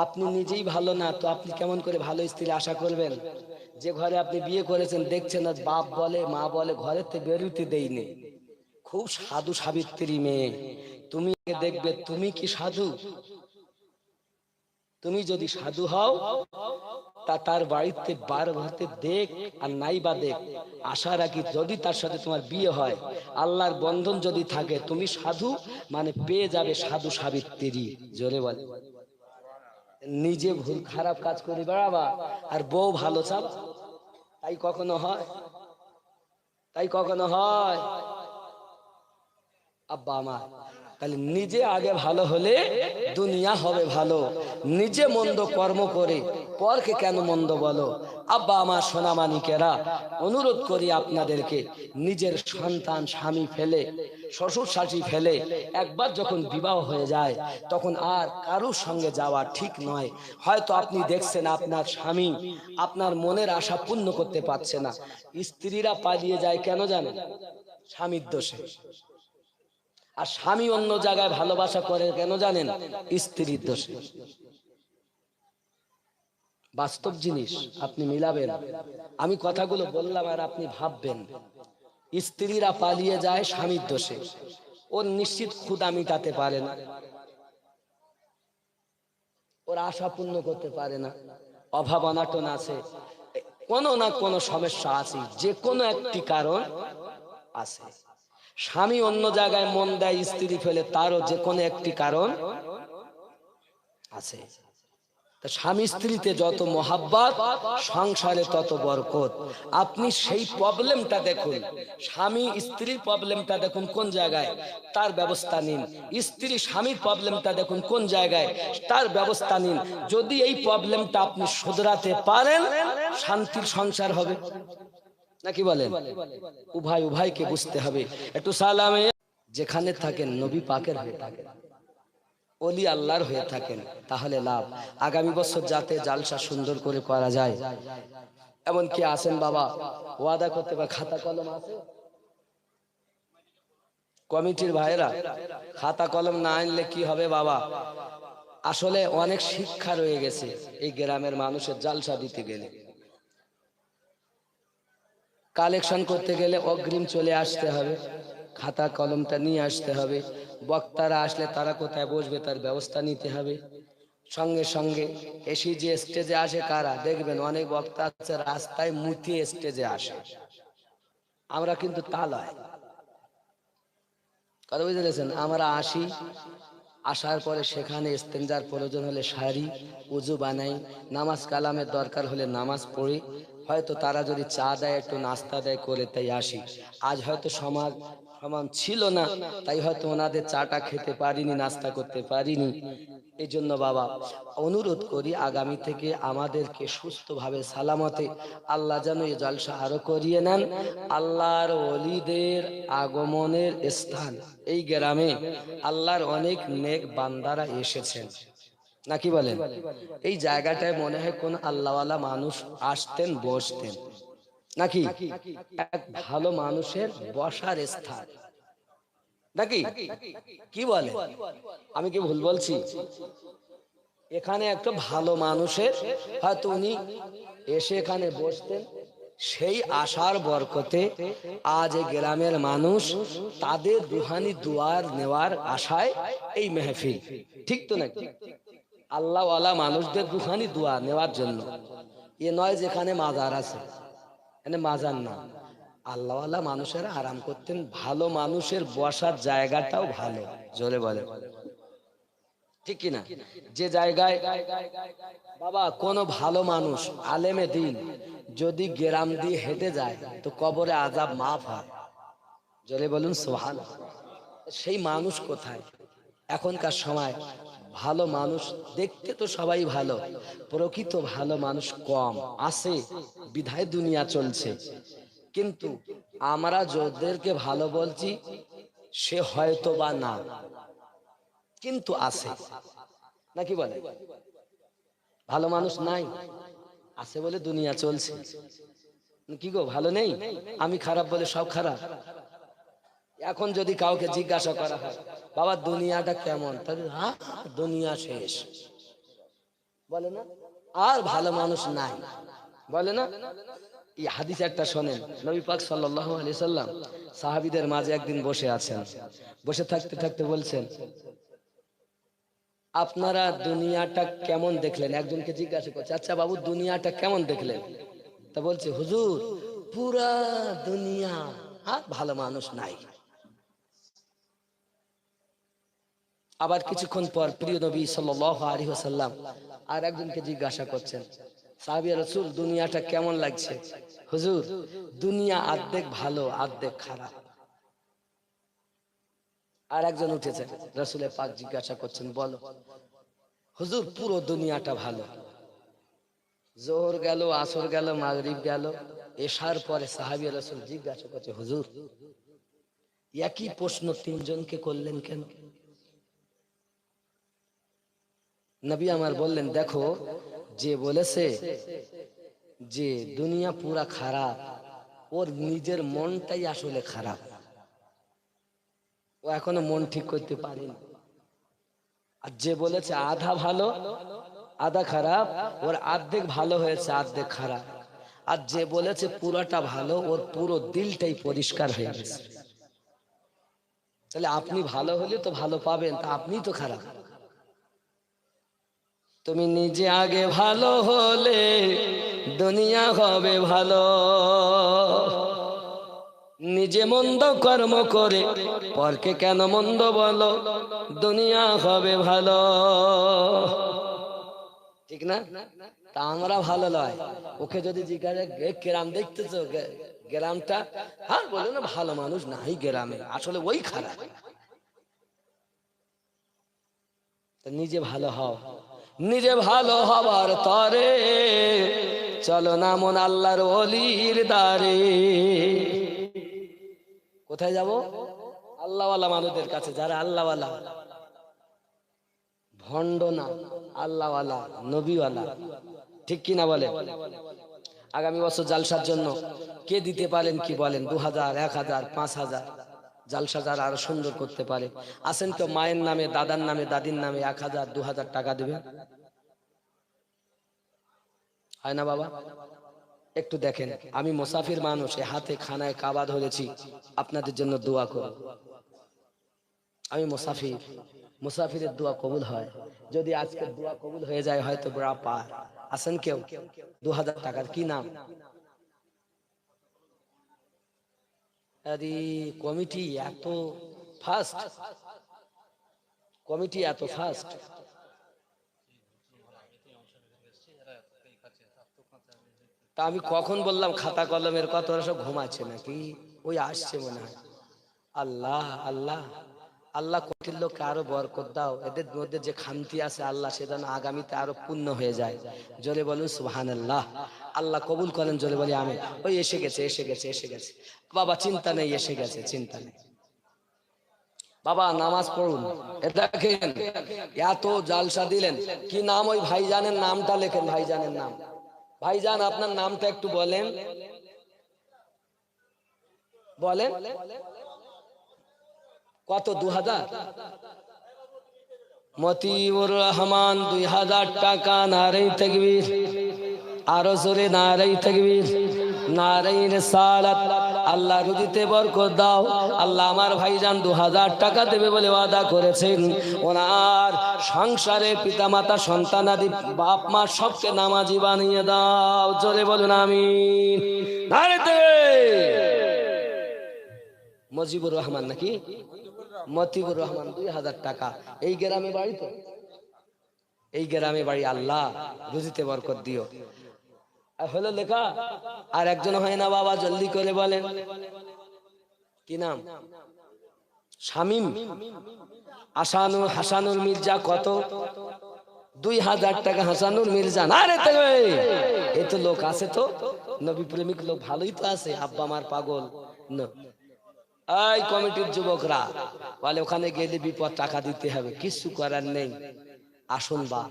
আপনি নিজেই ভালো না তো আপনি কেমন করে ভালো স্ত্রী আশা করবেন? যে ঘরে আপনি বিয়ে করেছেন দেখছেন আজ বাপ বলে মা বলে ঘরের থেকে বেরোতে দেয়নি, খুব সাধু সাবিত্রী মেয়ে, তুমি দেখবে তুমি কি সাধু। তুমি যদি সাধু হও তা তার বাড়িতে বার হতে দেখ আর নাই বা দেখ, আশা রাখি যদি তার সাথে তোমার বিয়ে হয়, আল্লাহর বন্ধন যদি থাকে, তুমি সাধু মানে পেয়ে যাবে সাধু সাবিত্রী। জোরে বলে। নিজে ভুল খারাপ কাজ করে বেড়াবা আর বউ ভালো চাবা, তাই কখনো হয়? তাই কখনো হয়? আব্বা আমার, তাহলে নিজে আগে ভালো হলে দুনিয়া হবে ভালো। নিজে মন্দ কর্ম করে পরকে কেন মন্দ বলো? আব্বা আমার সোনামানিকেরা, অনুরোধ করি আপনাদেরকে, নিজের সন্তান স্বামী ফেলে, শ্বশুর শাশুড়ি ফেলে একবার যখন বিবাহ হয়ে যায়, তখন আর কারোর সঙ্গে যাওয়া ঠিক নয়। হয়তো আপনি দেখছেন আপনার স্বামী আপনার মনের আশা পূর্ণ করতে পারছে না। স্ত্রীরা পালিয়ে যায় কেন জানেন? স্বামীর দোষে। আর স্বামী অন্য জায়গায় ভালোবাসা করে কেন জানেন? স্ত্রীর দোষে। বাস্তব জিনিস, আপনি মিলাবেন। আমি কথাগুলো বললাম আর আপনি ভাববেন। স্ত্রীরা পালিয়ে যায় স্বামীর দোষে। ওর নিশ্চিত ক্ষুধা মিটাতে পারে না, ওর আশা পূর্ণ করতে পারে না, অভাব অনাটন আছে, কোনো না কোনো সমস্যা আছে, যে কোনো একটি কারণ আছে। স্বামী অন্য জায়গায় মন দেয়, স্ত্রী ফেলে, তারও যে কোনো একটি কারণ আছে। স্বামী স্ত্রীতে যত মহাব্বত, সংসারে তত বরকত। আপনি সেই প্রবলেমটা দেখুন, স্বামী স্ত্রীর প্রবলেমটা দেখুন কোন জায়গায়, তার ব্যবস্থা নিন। স্ত্রী স্বামীর প্রবলেমটা দেখুন কোন জায়গায়, তার ব্যবস্থা নিন। যদি এই প্রবলেমটা আপনি শুধরাতে পারেন, শান্তির সংসার হবে। নাকি বলেন? উভয় উভয়কে বুঝতে হবে। একটু সালামে যেখানে থাকেন নবী পাকের হয়ে থাকেন, ওলি আল্লাহর হয়ে থাকেন, তাহলে লাভ। আগামী বছর যাতে জালসা সুন্দর করে করা যায়, এমন কি আছেন বাবা ওয়াদা করতে পারে? খাতা কলম আছে? কমিটির ভাইরা খাতা কলম না আনলে কি হবে বাবা? আসলে অনেক শিক্ষা রয়ে গেছে এই গ্রামের মানুষের জালসা দিতে গেলে, কালেকশন করতে গেলে অগ্রিম চলে আসতে হবে, খাতা কলমটা নিয়ে আসতে হবে। বক্তারা আসলে তারা কোথায় বসবে তার ব্যবস্থা নিতে হবে। সঙ্গে সঙ্গে এসে যে স্টেজে আসে কারা দেখবেন, অনেক বক্তা আছে রাস্তায় মুতিয়ে স্টেজে আসে। আমরা কিন্তু তা নয়। কথা বুঝতে পেরেছেন? আমরা আসি, আসার পরে সেখানে ইস্তেঞ্জার প্রয়োজন হলে সারি, উজু বানাই, নামাজ কালামের দরকার হলে নামাজ পড়ি, হয়তো তারা যদি চা দেয় একটু নাস্তা দেয় করে তাই আসি। আজ হয়তো সমাজ সমান ছিল না, তাই হয়তো ওনাদের চাটা খেতে পারিনি, নাস্তা করতে পারিনি। এই জন্য বাবা অনুরোধ করি আগামী থেকে আমাদেরকে সুস্থভাবে সালামতে আল্লাহ যেন এই জলসা আরো করিয়ে নেন। আল্লাহর ওলিদের আগমনের স্থান এই গ্রামে, আল্লাহর অনেক নেক বান্দারা এসেছেন, নাকি বলেন? এই জায়গাটায় মনে হয় কোন আল্লাহওয়ালা মানুষ আসতেন, বসতেন, নাকি? এক ভালো মানুষের বসার স্থান, নাকি? কি বলে? আমি কি ভুল বলছি? এখানে একটা ভালো মানুষের হয়তো উনি এসে এখানে বসতেন, সেই আশার বরকতে আজ এই গ্রামের মানুষ তাদের রুহানি দুয়ার নেওয়ার আশায় এই মেহফিল, ঠিক তো নাকি? আল্লাহওয়ালা মানুষদের রুহানি দোয়া নেওয়ার জন্য। এ নয় যেখানে মাজার আছে, এখানে মাজার না, আল্লাহওয়ালা মানুষেরা আরাম করতেন। ভালো মানুষের বসার জায়গাটাও ভালো, জোরে বলে, ঠিক কিনা? যে জায়গায় বাবা কোনো ভালো মানুষ আলেমে দিন যদি গ্রাম দিয়ে হেঁটে যায় তো কবরে আযাব মাফ হয়, জোরে বলুন সুবহানাল্লাহ। সেই মানুষ কোথায়? এখনকার সময় ভালো মানুষ দেখতে তো সবাই ভালো, প্রকৃত ভালো মানুষ কম আছে, বিধায় দুনিয়া চলছে। কিন্তু আমরা যাদেরকে ভালো বলছি সে হয়তো বা না, কিন্তু আছে, নাকি বলে? ভালো মানুষ নাই, আছে বলে দুনিয়া চলছে। কি গো, ভালো নেই? আমি খারাপ বলে সব খারাপ? এখন যদি কাউকে জিজ্ঞাসা করা হয় বাবা দুনিয়াটা কেমন, তাহলে হ্যাঁ দুনিয়া শেষ, বলে না? আর ভালো মানুষ নাই, বলে না? এই হাদিস একটা শোনেন, নবী পাক সাল্লাল্লাহু আলাইহি সাল্লাম সাহাবীদের মাঝে একদিন বসে আছেন, বসে থাকতে থাকতে বলছেন, আপনারা দুনিয়াটা কেমন দেখলেন? একজনকে জিজ্ঞাসা করছে, আচ্ছা বাবু দুনিয়াটা কেমন দেখলেন? তা বলছে, হুজুর পুরা দুনিয়া আর ভালো মানুষ নাই। আবার কিছুক্ষণ পর প্রিয় নবী সাল্লাল্লাহু আলাইহি ওয়াসাল্লাম আর একজনকে জিজ্ঞাসা করছেন, সাহাবী রাসূল দুনিয়াটা কেমন লাগছে? হুজুর দুনিয়া অর্ধেক ভালো অর্ধেক খারাপ। আর একজন উঠেছেন, রাসূলের পাক জিজ্ঞাসা করছেন, বলো। হুজুর পুরো দুনিয়াটা ভালো। জোহর গেল, আসর গেল, মাগরিব গেল, এশার পরে সাহাবী রাসূল জিজ্ঞাসা করছে, হুজুর একই প্রশ্ন তিনজনকে করলেন কেন? নবী আমার বললেন, দেখো যে বলেছে যে দুনিয়া পুরা খারাপ, ওর নিজের মনটাই আসলে খারাপ, ও এখনো মন ঠিক করতে পারেনি। আর যে বলেছে আধা ভালো আধা খারাপ, ওর অর্ধেক ভালো হয়েছে অর্ধেক খারাপ। আর যে বলেছে পুরোটা ভালো, ওর পুরো দিলটাই পরিষ্কার হয়ে গেছে। তাহলে আপনি ভালো হলে তো ভালো পাবেন, তা আপনি তো খারাপ। তুমি নিজে আগে ভালো হলে দুনিয়া হবে ভালো। নিজে মন্দ কর্ম করে পরকে কেন মন্দ বলো, দুনিয়া হবে ভালো। ঠিক না? তা আমরা ভালো নয়, ওকে যদি জিজ্ঞাসা গ্রাম দেখতেছো গ্রামটা, হ্যাঁ বলে না ভালো মানুষ নাই গ্রামে, আসলে ওই খারাপ। নিজে ভালো হও, নিজে ভালো হবার তরে চলো না মন আল্লাহর ওলির দ্বারে। কোথায় যাব? আল্লাহওয়ালা মানুষদের কাছে, যারা আল্লাহওয়ালা, ভণ্ড না, আল্লাহওয়ালা নবীওয়ালা। ঠিক কিনা বলে? আগামী বছর জালসার জন্য কে দিতে পারেন কি বলেন? 2000, 1000, 5000 জালসা যারা আরো সুন্দর করতে পারে আসেন কেউ? মায়ের নামে, দাদার নামে, দাদির নামে 1000, 2000 টাকা দেবেন, হয় না বাবা? একটু দেখেন, আমি মুসাফির মানুষ, হাতে খানায় কাবা ধরেছি, আপনাদের জন্য দোয়া করব। আমি মুসাফির, মুসাফিরের দোয়া কবুল হয়। যদি আজকে দোয়া কবুল হয়ে যায় হয়তো বড় পার। আসেন কেউ? 2000 টাকার কি নাম? আরে কমিটি এত ফাস্ট, কমিটি এত ফাস্ট। তা আমি কখন বললাম খাতা কলমের কথা? ওরা সব ঘুমাচ্ছে নাকি? ওই আসছে মনে হয়। আল্লাহ আল্লাহ আল্লাহ, কোটির লোককে আরো বরকত দাও, এদের মধ্যে যে খামতি আছে আল্লাহ সে যেন আগামীতে আরো পূর্ণ হয়ে যায়। জোরে বলুন সুবহানাল্লাহ। আল্লাহ কবুল করেন, জোরে বলি আমি। ওই এসে গেছে, এসে গেছে, এসে গেছে বাবা, চিন্তা নেই, এসে গেছে, চিন্তা নেই বাবা। নামাজ পড়ুন। দেখেন এত জালসা দিলেন, কি নাম ওই ভাইজানের নামটা লেখেন, ভাইজানের নাম। ভাইজান আপনার নামটা একটু বলেন, বলেন কত? 2000? মতিউর রহমান 2000 টাকা। নারে তাকবীর, আরো জোরে নারে তাকবীর, নারে রিসালাত। আল্লাহ রুজিতে বরকত দাও। আল্লাহ আমার ভাইজান 2000 টাকা দেবে বলে ওয়াদা করেছেন। ওনার সংসারে পিতামাতা, সন্তানাদি, বাপ মা সবকে নামাজি বানিয়ে দাও। জোরে বলুন আমিন। নারে তাকবীর। মজিবুর রহমান নাকি? মতিবুর রহমান 2000 টাকা। এই গ্রামে বাড়ি তো, এই গ্রামে বাড়ি। আল্লাহ রুজিতে বরকত দিও। হলো লেখা? আর একজন হয় না বাবা, জলদি করে বলেন কি নাম? শামিম, আসানুর, হাসানুর মির্জা। কত? 2000 টাকা হাসানুর মির্জা। আরে এই তো লোক আছে তো, নবী প্রেমিক লোক ভালোই তো আছে। আব্বা মার পাগল। এই কমিটির যুবকরা বলে ওখানে গেলে বিপদ, টাকা দিতে হবে, কিছু করার নেই। আসুন বা,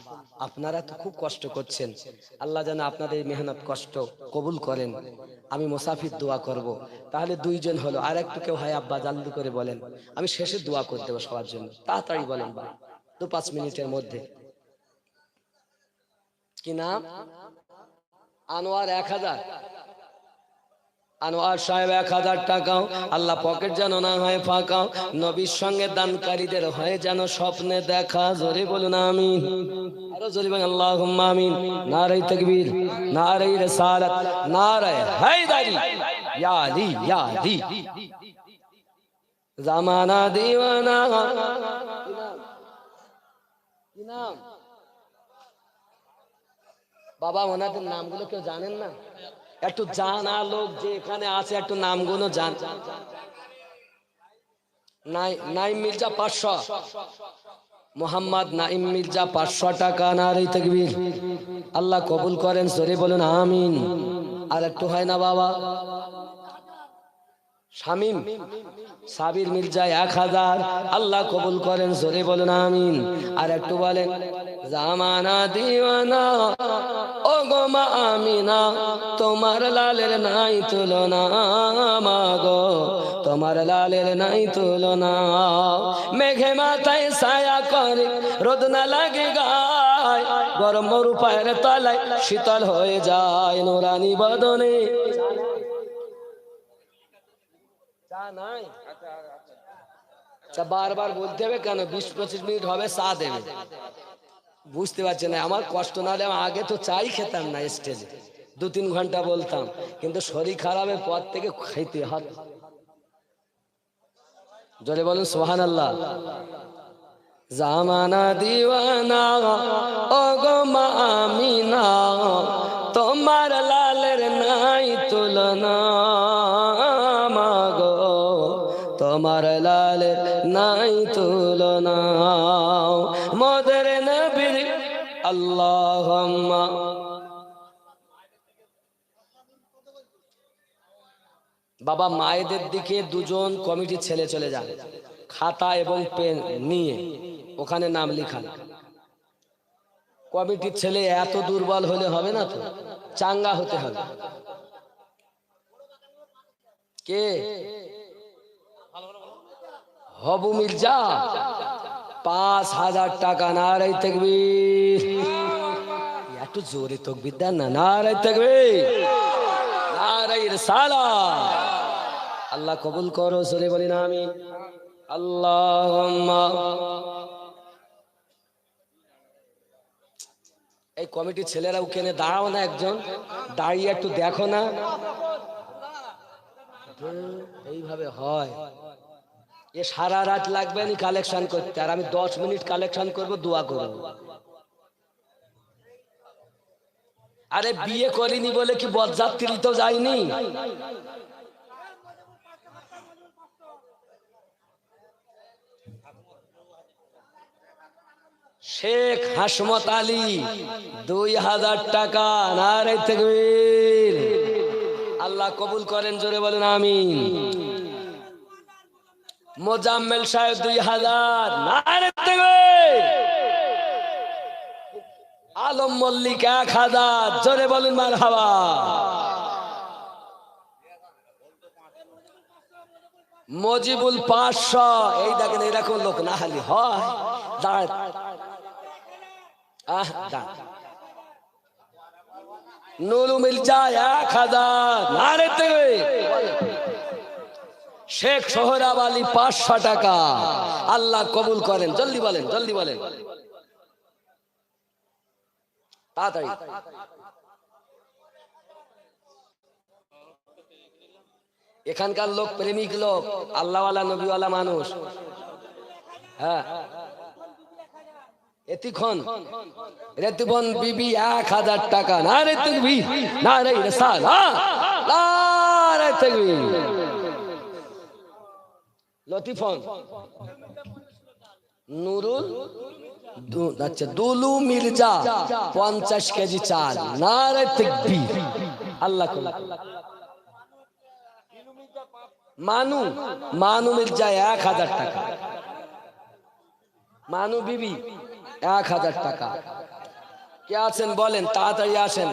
আপনারা তো খুব কষ্ট করছেন, আল্লাহ যেন আপনাদের মেহনত কষ্ট কবুল করেন। আমি মুসাফির দোয়া করব। তাহলে 2 জন হলো, আর একটু কেউ হয় আব্বা জলদি করে বলেন, আমি শেষে দোয়া করে দেবো সবার জন্য। তাড়াতাড়ি বলেন বা, 2-5 মিনিটের মধ্যে। কি নাম? আনোয়ার 1000। আনোয়ার সাহেব 1000 টাকাও আল্লাহ পকেট যেন না হয় ফাঁকাও, নবীর সঙ্গে দানকারীদের হয়ে যেন স্বপ্নে দেখা। জোরে বলুন আমিন, আরো জোরে বলুন আল্লাহুম্মা আমিন। নারে তাকবীর, নারে রিসালাত, নারে হায়দারি, ইয়া আলী ইয়া আলী। জামানা দিওয়ানা, কি নাম বাবা? ওনাদের নামগুলো কেউ জানেন না? একটু জানা লোক যে এখানে আছে একটু নামগুলো জান। নাইম মির্জা 500, মোহাম্মদ নাইম মির্জা 500 টাকা। নারে তাকবীর, আল্লাহ কবুল করেন, জোরে বলুন আমিন। আর একটু হয় না বাবা? শামিম সাবির মির্জা 1000, আল্লাহ কবুল করেন, জোরে বলুন আমিন। আর একটু বলেন জামানা দিওয়ানা, ও গো মা আমিনা, তোমার লালের নাই তুলনা, মাগো তোমার লালের নাই তুলনা। মেঘে মাথায় ছায়া করে, রোদ না লাগে গায়, গরম মরু পায়ের তলায় শীতল হয়ে যায় নুরানি বদনে। নাই বারবার বলতে হবে কেন? 20-25 মিনিট হবে, চা দেবে। বুঝতে পারছি না, আমার কষ্ট না হলে আগে তো চাই খেতাম না, স্টেজে 2-3 ঘন্টা বলতাম, কিন্তু শরীর খারাপের পর থেকে খাইতে হবে। জোরে বলুন সুবহানাল্লাহ। জামানা দিওয়ানা, ও গো মা আমিনা, তোমার লালের নাই তুলনা, মাগো তোমার লালের নাই তুলনা। মোদের নবীর আল্লাহুম্মা। বাবা মায়েদের দিকে 2জন কমিটির ছেলে চলে যান, খাতা এবং পেন নিয়ে ওখানে নাম লিখান। কমিটির ছেলে এত দুর্বল হলে হবে না তো, চাঙ্গা হতে হবে। কে? হবু মির্জা 5000 টাকা। নারে তাকবীর, একটু জোরে তাকবীর দেন না। নারে তাকবীর, নারে রিসালাত। আল্লাহ কবুল করো, জোরে বলি না আমিন। আল্লাহুম্মা। এই কমিটির ছেলেরা ওখানে দাঁড়াও না, একজন দাঁড়িয়ে একটু দেখো না। এইভাবে হয়? এ সারা রাত লাগবে না কালেকশন করতে, আর আমি 10 মিনিট কালেকশন করব, দোয়া করব। আরে বিয়ে করিনি বলে কি বরযাত্রী তো যায়নি? শেখ হাসমত আলী 2000 টাকা। নারে তাকবীর, আল্লাহ কবুল করেন, জোরে বলেন আমিন। মোজাম্মেল সাহেব 2000। নারে তাকবীর। আলম মল্লিক 1000, জোরে বলুন মারহাবা। মজিবুল 500। এই দেখেন এরকম লোক না হালি হয়। নুরু মির্জা 1000। নারে তাকবীর। শেখ সোহরাব আলী 500 টাকা। আল্লাহ কবুল করেন, জলদি বলেন, জলদি বলেন, তাড়াতাড়ি। এখানকার লোক প্রেমিক লোক, আল্লাহওয়ালা নবীওয়ালা মানুষ। হ্যাঁ, এতিখন রেতিবন বিবি 1000 টাকা। নারে তাকবীর, নারে রিসালাত, নারে তাকবীর। লতিফন নুরুল, আচ্ছা দুলু মির্জা 50 কেজি চাল। নারে তাকবীর, আল্লাহ কবুল। মানু মির্জা 1000 টাকা। মানু বিবি 1000 টাকা। কে আছেন বলেন, তাড়াতাড়ি আসেন।